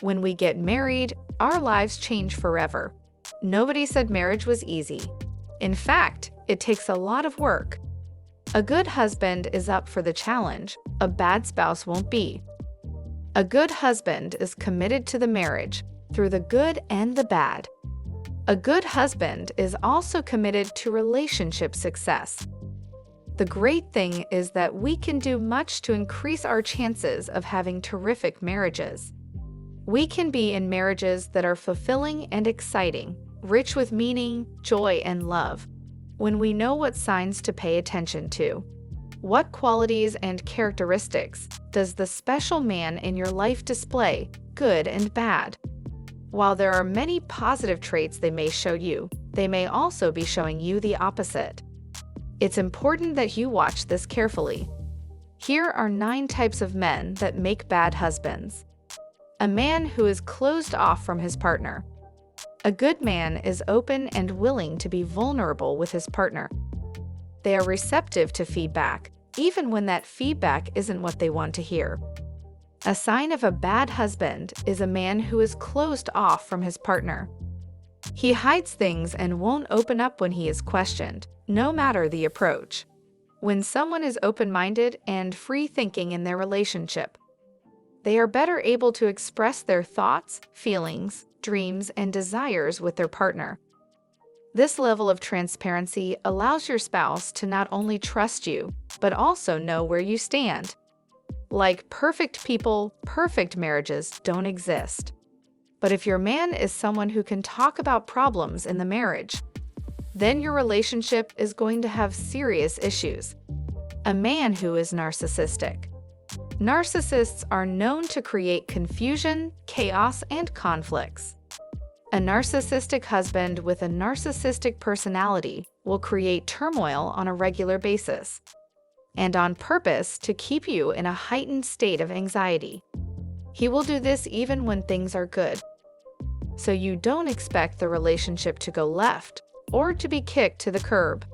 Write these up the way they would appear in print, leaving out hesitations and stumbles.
When we get married, our lives change forever. Nobody said marriage was easy. In fact, it takes a lot of work. A good husband is up for the challenge. A bad spouse won't be. A good husband is committed to the marriage, through the good and the bad. A good husband is also committed to relationship success. The great thing is that we can do much to increase our chances of having terrific marriages. We can be in marriages that are fulfilling and exciting, rich with meaning, joy, and love, when we know what signs to pay attention to. What qualities and characteristics does the special man in your life display, good and bad? While there are many positive traits they may show you, they may also be showing you the opposite. It's important that you watch this carefully. Here are 9 types of men that make bad husbands. A man who is closed off from his partner. A good man is open and willing to be vulnerable with his partner. They are receptive to feedback, even when that feedback isn't what they want to hear. A sign of a bad husband is a man who is closed off from his partner. He hides things and won't open up when he is questioned, no matter the approach. When someone is open-minded and free-thinking in their relationship, they are better able to express their thoughts, feelings, dreams, and desires with their partner. This level of transparency allows your spouse to not only trust you, but also know where you stand. Like perfect people, perfect marriages don't exist. But if your man is someone who can talk about problems in the marriage, then your relationship is going to have serious issues. A man who is narcissistic. Narcissists are known to create confusion, chaos, and conflicts. A narcissistic husband with a narcissistic personality will create turmoil on a regular basis, and on purpose to keep you in a heightened state of anxiety. He will do this even when things are good. So you don't expect the relationship to go left or to be kicked to the curb.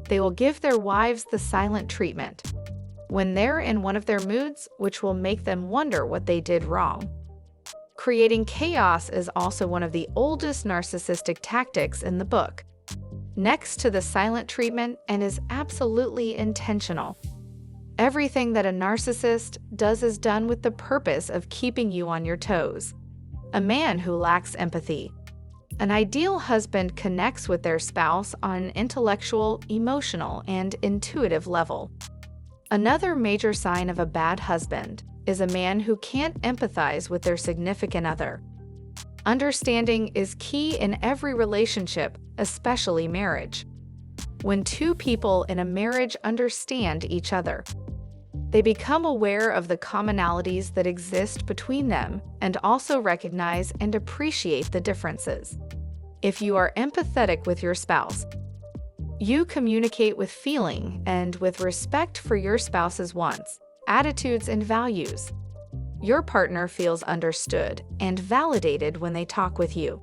They will give their wives the silent treatment when they're in one of their moods, which will make them wonder what they did wrong. Creating chaos is also one of the oldest narcissistic tactics in the book, next to the silent treatment, and is absolutely intentional. Everything that a narcissist does is done with the purpose of keeping you on your toes. A man who lacks empathy. An ideal husband connects with their spouse on an intellectual, emotional, and intuitive level. Another major sign of a bad husband is a man who can't empathize with their significant other. Understanding is key in every relationship, especially marriage. When 2 people in a marriage understand each other, they become aware of the commonalities that exist between them and also recognize and appreciate the differences. If you are empathetic with your spouse, you communicate with feeling and with respect for your spouse's wants, attitudes, and values. Your partner feels understood and validated when they talk with you.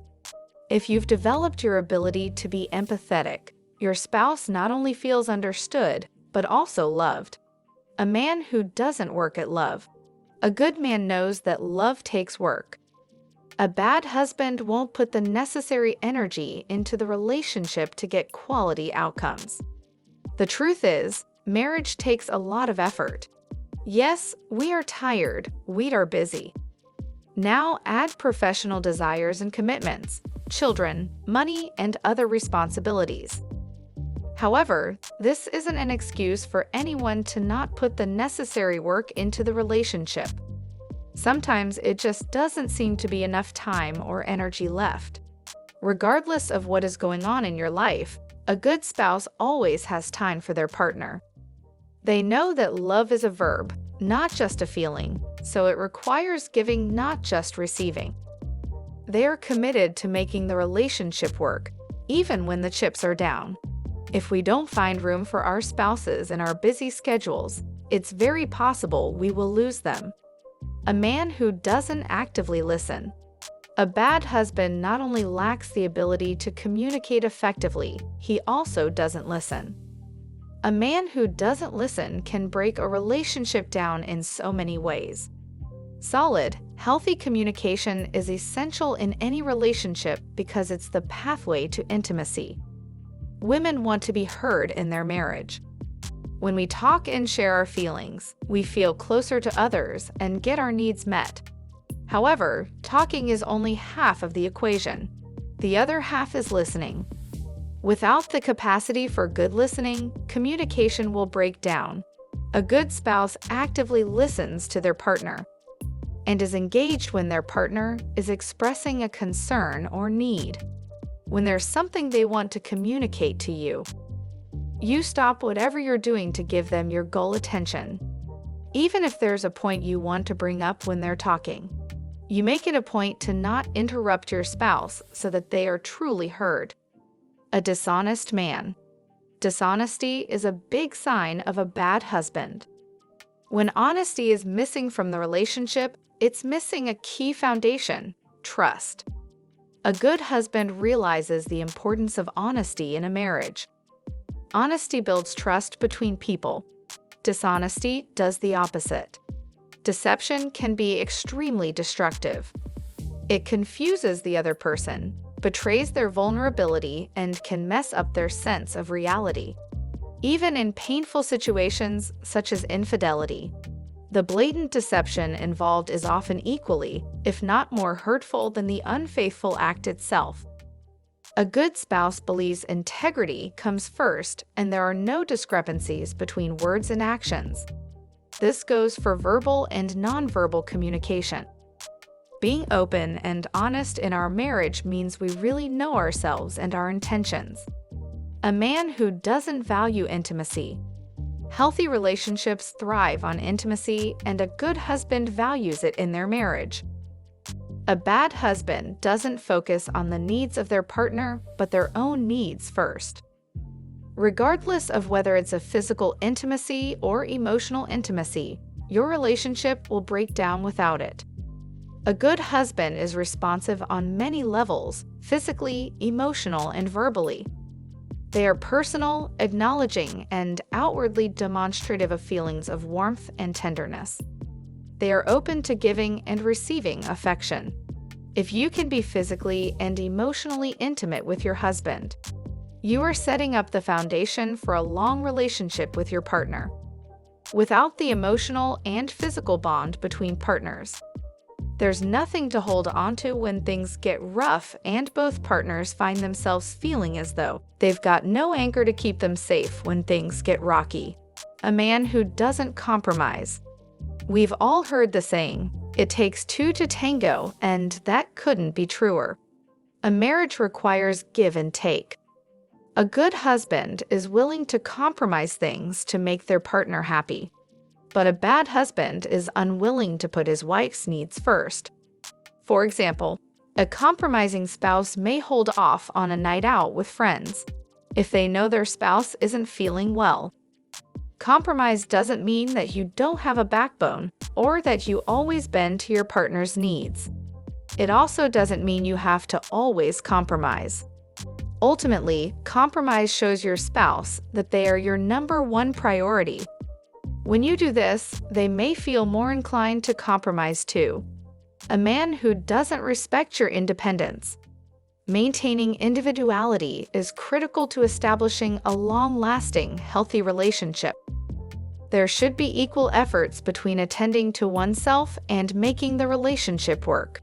If you've developed your ability to be empathetic, your spouse not only feels understood, but also loved. A man who doesn't work at love. A good man knows that love takes work. A bad husband won't put the necessary energy into the relationship to get quality outcomes. The truth is, marriage takes a lot of effort. Yes, we are tired, we are busy. Now add professional desires and commitments, children, money, and other responsibilities. However, this isn't an excuse for anyone to not put the necessary work into the relationship. Sometimes it just doesn't seem to be enough time or energy left. Regardless of what is going on in your life, a good spouse always has time for their partner. They know that love is a verb, not just a feeling, so it requires giving, not just receiving. They are committed to making the relationship work, even when the chips are down. If we don't find room for our spouses in our busy schedules, it's very possible we will lose them. A man who doesn't actively listen. A bad husband not only lacks the ability to communicate effectively, he also doesn't listen. A man who doesn't listen can break a relationship down in so many ways. Solid, Healthy communication is essential in any relationship because it's the pathway to intimacy. Women want to be heard in their marriage. When we talk and share our feelings, we feel closer to others and get our needs met. However, talking is only half of the equation. The other half is listening. Without the capacity for good listening, communication will break down. A good spouse actively listens to their partner and is engaged when their partner is expressing a concern or need. When there's something they want to communicate to you, you stop whatever you're doing to give them your full attention. Even if there's a point you want to bring up when they're talking, you make it a point to not interrupt your spouse so that they are truly heard. A dishonest man. Dishonesty is a big sign of a bad husband. When honesty is missing from the relationship, it's missing a key foundation: trust. A good husband realizes the importance of honesty in a marriage. Honesty builds trust between people. Dishonesty does the opposite. Deception can be extremely destructive. It confuses the other person, betrays their vulnerability, and can mess up their sense of reality. Even in painful situations such as infidelity, the blatant deception involved is often equally, if not more, hurtful than the unfaithful act itself. A good spouse believes integrity comes first and there are no discrepancies between words and actions. This goes for verbal and nonverbal communication. Being open and honest in our marriage means we really know ourselves and our intentions. A man who doesn't value intimacy. Healthy relationships thrive on intimacy, and a good husband values it in their marriage. A bad husband doesn't focus on the needs of their partner, but their own needs first. Regardless of whether it's a physical intimacy or emotional intimacy, your relationship will break down without it. A good husband is responsive on many levels: physically, emotional, and verbally. They are personal, acknowledging, and outwardly demonstrative of feelings of warmth and tenderness. They are open to giving and receiving affection. If you can be physically and emotionally intimate with your husband, you are setting up the foundation for a long relationship with your partner. Without the emotional and physical bond between partners, there's nothing to hold onto when things get rough and both partners find themselves feeling as though they've got no anchor to keep them safe when things get rocky. A man who doesn't compromise. We've all heard the saying, "It takes two to tango," and that couldn't be truer. A marriage requires give and take. A good husband is willing to compromise things to make their partner happy. But a bad husband is unwilling to put his wife's needs first. For example, a compromising spouse may hold off on a night out with friends if they know their spouse isn't feeling well. Compromise doesn't mean that you don't have a backbone or that you always bend to your partner's needs. It also doesn't mean you have to always compromise. Ultimately, compromise shows your spouse that they are your number one priority. When you do this, they may feel more inclined to compromise too. A man who doesn't respect your independence. Maintaining individuality is critical to establishing a long-lasting, healthy relationship. There should be equal efforts between attending to oneself and making the relationship work.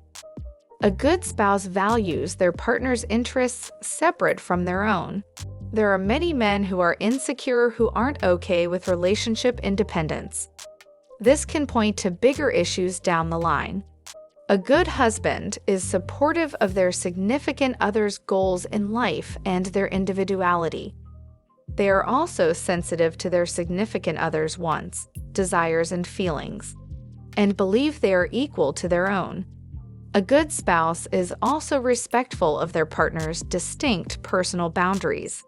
A good spouse values their partner's interests separate from their own. There are many men who are insecure who aren't okay with relationship independence. This can point to bigger issues down the line. A good husband is supportive of their significant other's goals in life and their individuality. They are also sensitive to their significant other's wants, desires, and feelings, and believe they are equal to their own. A good spouse is also respectful of their partner's distinct personal boundaries,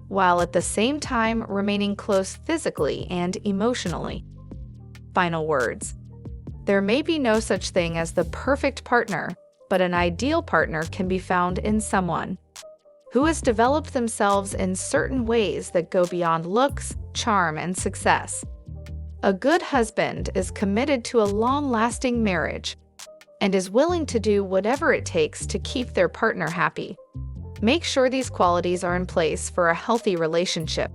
while at the same time remaining close physically and emotionally. Final words. There may be no such thing as the perfect partner, but an ideal partner can be found in someone who has developed themselves in certain ways that go beyond looks, charm, and success. A good husband is committed to a long-lasting marriage, and is willing to do whatever it takes to keep their partner happy. Make sure these qualities are in place for a healthy relationship.